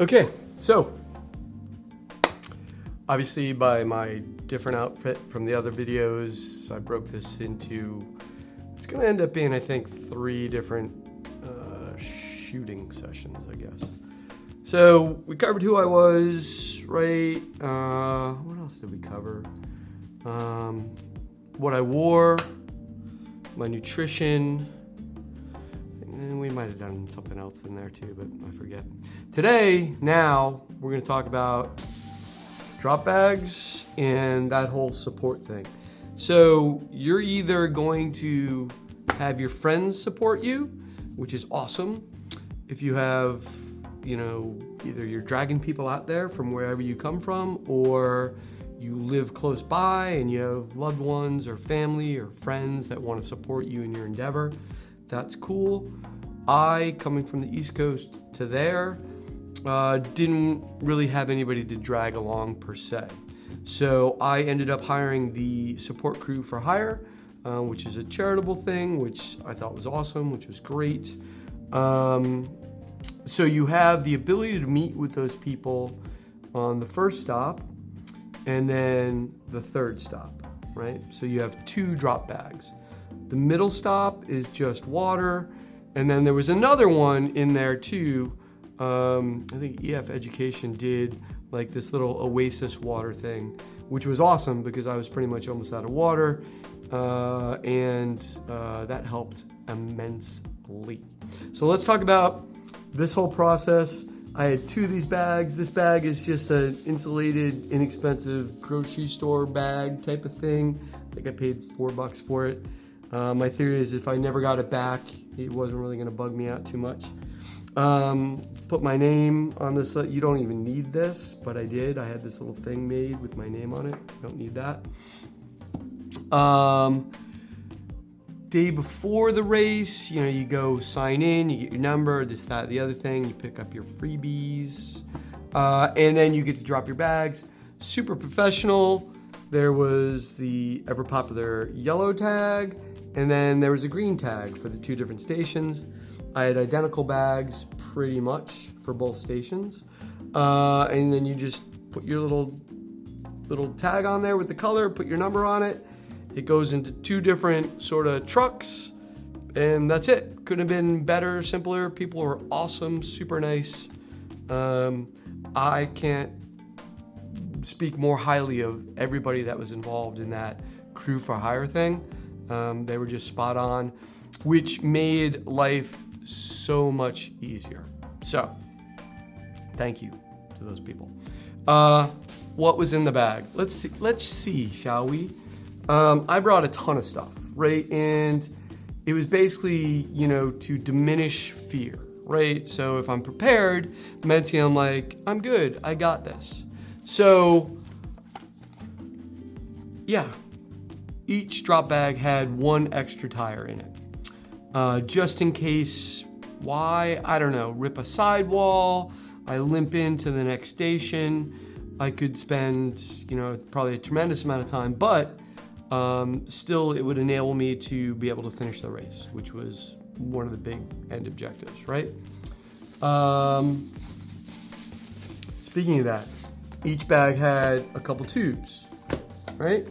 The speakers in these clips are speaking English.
Okay, so obviously by my different outfit from the other videos, I broke this into, it's gonna end up being, I think, 3 different shooting sessions, I guess. So we covered who I was, right? What else did we cover? What I wore, my nutrition, and we might have done something else in there too, but I forget. Today, now, we're gonna talk about drop bags and that whole support thing. So you're either going to have your friends support you, which is awesome. If you have, you know, either you're dragging people out there from wherever you come from, or you live close by and you have loved ones or family or friends that want to support you in your endeavor, that's cool. I, coming from the East Coast to there, didn't really have anybody to drag along per se. So I ended up hiring the Support Crew for Hire, which is a charitable thing, which I thought was awesome, which was great. So you have the ability to meet with those people on the first stop and then the third stop, right? So you have 2 drop bags. The middle stop is just water, and then there was another one in there too. I think EF Education did like this little Oasis water thing, which was awesome because I was pretty much almost out of water, and that helped immensely. So let's talk about this whole process. I had 2 of these bags. This bag is just an insulated, inexpensive grocery store bag type of thing. I think I paid $4 for it. My theory is if I never got it back, it wasn't really gonna bug me out too much. Put my name on this. You don't even need this, but I did. I had this little thing made with my name on it. You don't need that. Day before the race, you know, you go sign in, you get your number, this, that, the other thing, you pick up your freebies, and then you get to drop your bags. Super professional. There was the ever popular yellow tag, and then there was a green tag for the 2 different stations. I had identical bags pretty much for both stations. And then you just put your little tag on there with the color, put your number on it. It goes into 2 different sort of trucks, and that's it. Couldn't have been better, simpler. People were awesome, super nice. I can't speak more highly of everybody that was involved in that Crew for Hire thing. They were just spot on, which made life so much easier. So, thank you to those people. What was in the bag? Let's see, shall we? I brought a ton of stuff, right? And it was basically, you know, to diminish fear, right? So if I'm prepared, mentally I'm like, I'm good, I got this. So, yeah, each drop bag had 1 extra tire in it. Just in case, why? I don't know, rip a sidewall, I limp into the next station, I could spend, you know, probably a tremendous amount of time, but still it would enable me to be able to finish the race, which was one of the big end objectives, right? Speaking of that, each bag had a couple tubes, right?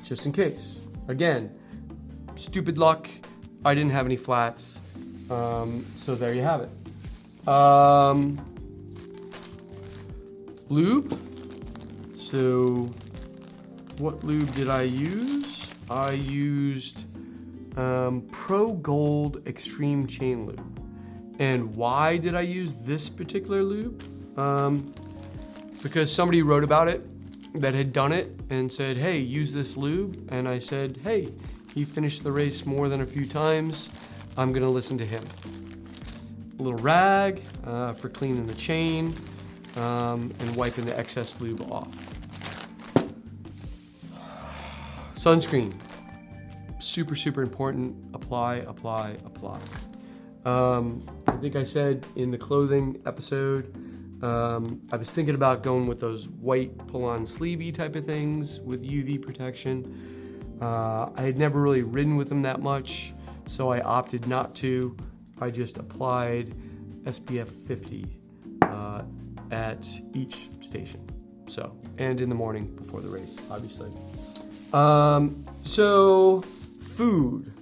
Just in case. Again, stupid luck, I didn't have any flats, so there you have it. Lube. So what lube did I use? I used Pro Gold Extreme Chain Lube. And why did I use this particular lube? Because somebody wrote about it that had done it and said, hey, use this lube. And I said, hey, he finished the race more than a few times. I'm gonna listen to him. A little rag for cleaning the chain and wiping the excess lube off. Sunscreen, super, super important. Apply, apply, apply. I think I said in the clothing episode, I was thinking about going with those white pull-on sleevey type of things with UV protection. I had never really ridden with them that much, so I opted not to. I just applied SPF 50 at each station. So, and in the morning before the race, obviously. So food.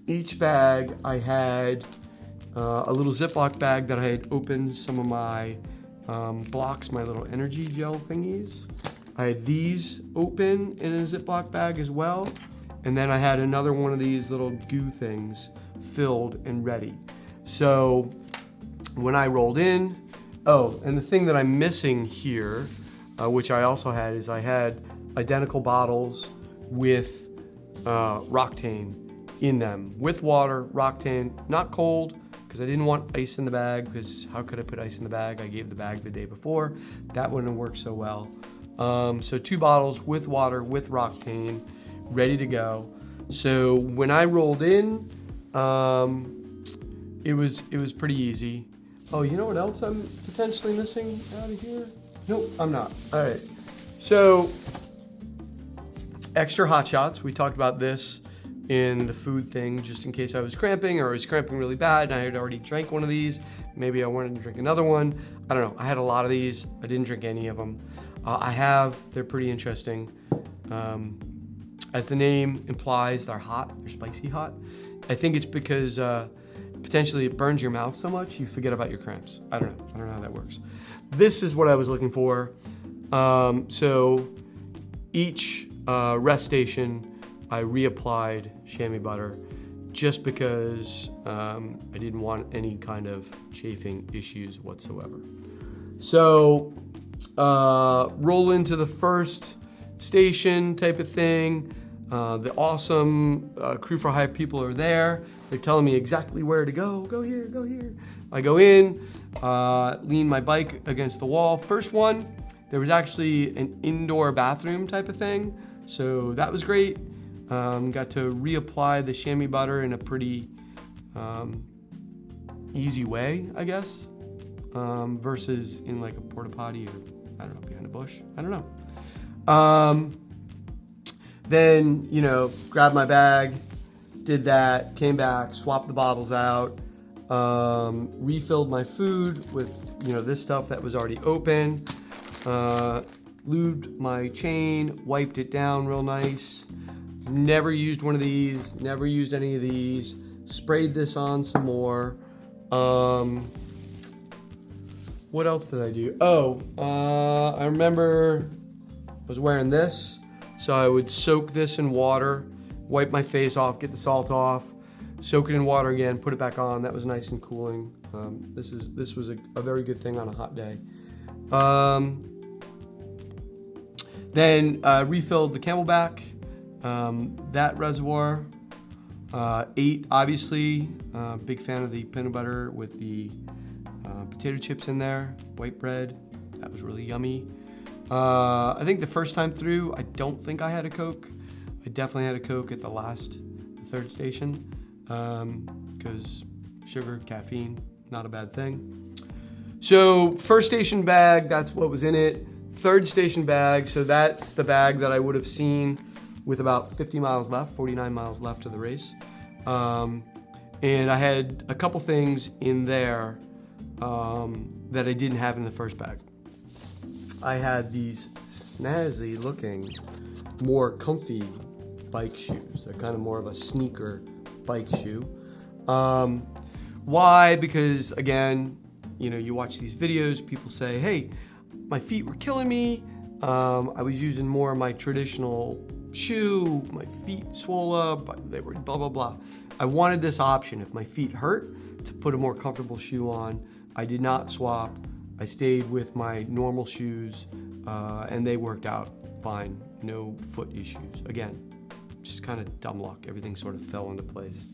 Each bag I had a little Ziploc bag that I had opened some of my blocks, my little energy gel thingies. I had these open in a Ziploc bag as well. And then I had another one of these little goo things filled and ready. So when I rolled in, oh, and the thing that I'm missing here, which I also had, is I had identical bottles with Roctane in them, with water, Roctane, not cold, because I didn't want ice in the bag, because how could I put ice in the bag? I gave the bag the day before. That wouldn't have worked so well. So 2 bottles with water, with Roctane, ready to go. So when I rolled in, it was pretty easy. Oh, you know what else I'm potentially missing out of here? Nope, I'm not. All right. So extra hot shots. We talked about this in the food thing, just in case I was cramping, or I was cramping really bad and I had already drank one of these. Maybe I wanted to drink another one. I don't know. I had a lot of these. I didn't drink any of them. They're pretty interesting. As the name implies, they're hot. They're spicy hot. I think it's because potentially it burns your mouth so much you forget about your cramps. I don't know how that works. This is what I was looking for. So each rest station I reapplied chamois butter, just because I didn't want any kind of chafing issues whatsoever. So roll into the first station type of thing. The awesome Crew for Hire people are there. They're telling me exactly where to go. Go here, go here. I go in, lean my bike against the wall. First one, there was actually an indoor bathroom type of thing. So that was great. Got to reapply the chamois butter in a pretty easy way, I guess, versus in like a porta potty, or I don't know, behind a bush. I don't know. Then, grabbed my bag, did that, came back, swapped the bottles out, refilled my food with, this stuff that was already open, lubed my chain, wiped it down real nice. Never used one of these, never used any of these. Sprayed this on some more. What else did I do? Oh, I remember I was wearing this. So I would soak this in water, wipe my face off, get the salt off, soak it in water again, put it back on. That was nice and cooling. This was a very good thing on a hot day. Then refilled the Camelback. That reservoir, ate, obviously, big fan of the peanut butter with the potato chips in there, white bread, that was really yummy. I think the first time through, I don't think I had a Coke. I definitely had a Coke at the third station, because sugar, caffeine, not a bad thing. So first station bag, that's what was in it. Third station bag, so that's the bag that I would have seen with about 50 miles left, 49 miles left of the race. And I had a couple things in there that I didn't have in the first bag. I had these snazzy looking, more comfy bike shoes. They're kind of more of a sneaker bike shoe. Why? Because again, you watch these videos, people say, hey, my feet were killing me. I was using more of my traditional shoe, my feet swole up, they were blah, blah, blah. I wanted this option. If my feet hurt, to put a more comfortable shoe on. I did not swap. I stayed with my normal shoes, and they worked out fine. No foot issues. Again, just kind of dumb luck. Everything sort of fell into place.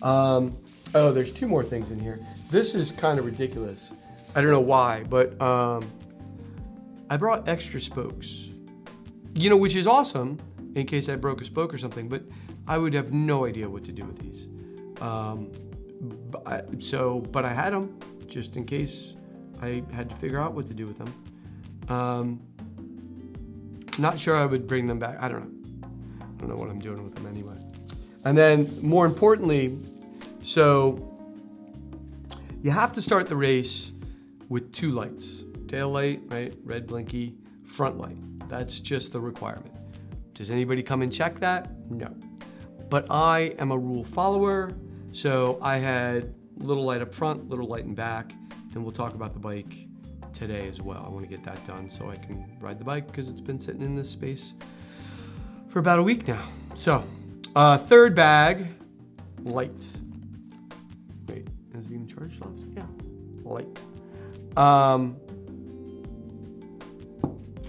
Oh, there's 2 more things in here. This is kind of ridiculous. I don't know why, but I brought extra spokes. Which is awesome in case I broke a spoke or something, but I would have no idea what to do with these. But I had them just in case I had to figure out what to do with them. Not sure I would bring them back. I don't know what I'm doing with them anyway. And then more importantly, so You have to start the race with 2 lights. Tail light, right? Red blinky, front light. That's just the requirement. Does anybody come and check that? No. But I am a rule follower, so I had little light up front, little light in back, and we'll talk about the bike today as well. I want to get that done so I can ride the bike because it's been sitting in this space for about a week now. So, third bag, light. Wait, is it even charged? Yeah, light.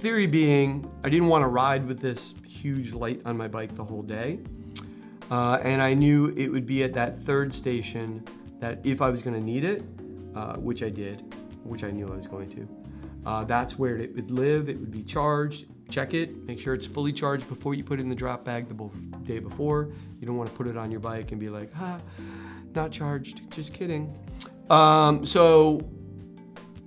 Theory being, I didn't want to ride with this huge light on my bike the whole day. And I knew it would be at that third station that if I was going to need it, which I did, which I knew I was going to, that's where it would live. It would be charged. Check it. Make sure it's fully charged before you put it in the drop bag the day before. You don't want to put it on your bike and be like, not charged. Just kidding. So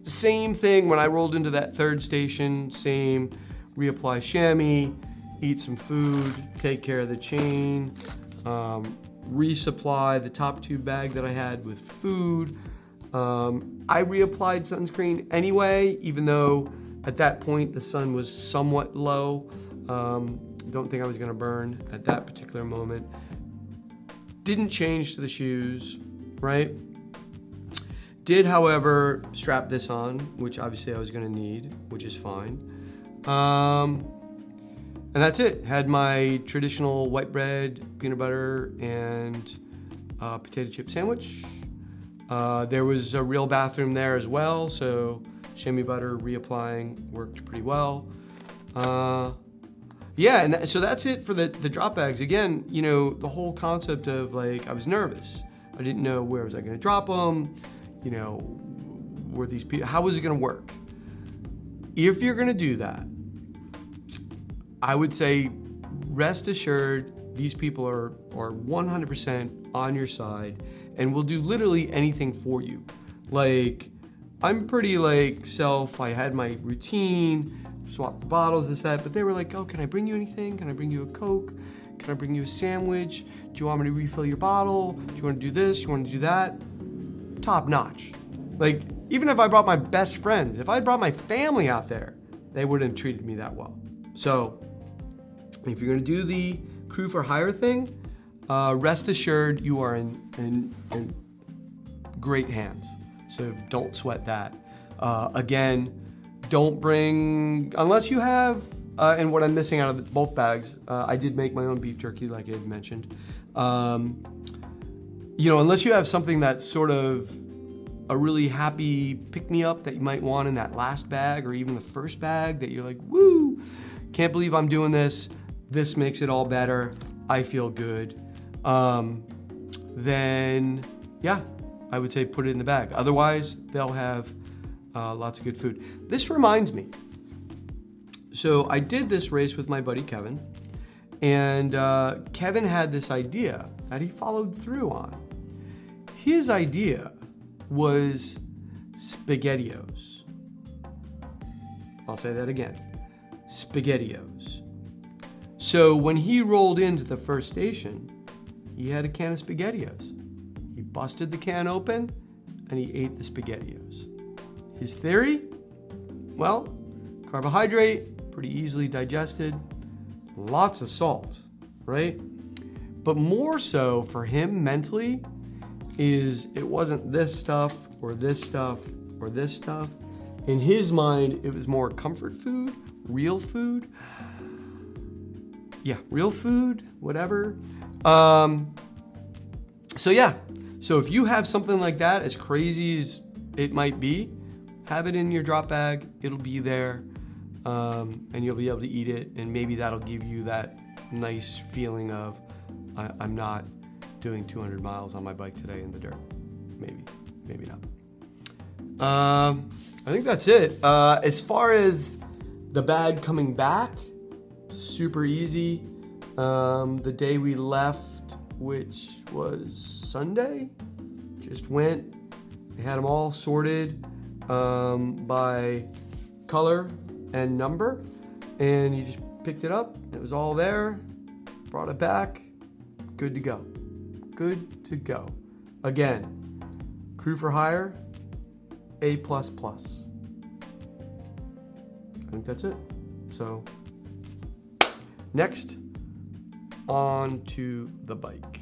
same thing when I rolled into that third station, same, reapply chamois, eat some food, take care of the chain, resupply the top tube bag that I had with food. I reapplied sunscreen anyway, even though at that point the sun was somewhat low. Don't think I was gonna burn at that particular moment. Didn't change to the shoes, right? Did, however, strap this on, which obviously I was gonna need, which is fine. And that's it. Had my traditional white bread, peanut butter, and potato chip sandwich. There was a real bathroom there as well, so chamois butter reapplying worked pretty well. Yeah, and so that's it for the drop bags. Again, you know, the whole concept of like, I was nervous. I didn't know where was I gonna drop them, you know, were these people, how was it gonna work? If you're gonna do that, I would say rest assured these people are 100% on your side and will do literally anything for you. Like, I'm pretty like I had my routine, swap the bottles, this, that, but they were like, oh, can I bring you anything? Can I bring you a Coke? Can I bring you a sandwich? Do you want me to refill your bottle? Do you want to do this? Do you want to do that? Top notch. Like, even if I brought my best friends, if I brought my family out there, they wouldn't have treated me that well. So, if you're gonna do the crew for hire thing, rest assured you are in great hands. So don't sweat that. Again, don't bring, unless you have, and what I'm missing out of both bags, I did make my own beef jerky like I had mentioned. You know, unless you have something that's sort of a really happy pick-me-up that you might want in that last bag or even the first bag that you're like, woo, can't believe I'm doing this. This makes it all better. I feel good. Then, yeah, I would say put it in the bag. Otherwise, they'll have lots of good food. This reminds me. So I did this race with my buddy Kevin, and Kevin had this idea that he followed through on. His idea was SpaghettiOs. I'll say that again, SpaghettiOs. So when he rolled into the first station, he had a can of SpaghettiOs. He busted the can open and he ate the SpaghettiOs. His theory? Well, carbohydrate, pretty easily digested, lots of salt, right? But more so for him mentally is it wasn't this stuff or this stuff or this stuff. In his mind, it was more comfort food, real food. Yeah, real food, whatever. So yeah, so if you have something like that, as crazy as it might be, have it in your drop bag, it'll be there, and you'll be able to eat it, and maybe that'll give you that nice feeling of, I'm not doing 200 miles on my bike today in the dirt. Maybe not. I think that's it. As far as the bag coming back, super easy. The day we left, which was Sunday, just went. They had them all sorted by color and number, and you just picked it up. It was all there. Brought it back. Good to go. Good to go. Again, Crew for Hire, A++. I think that's it. So next, on to the bike.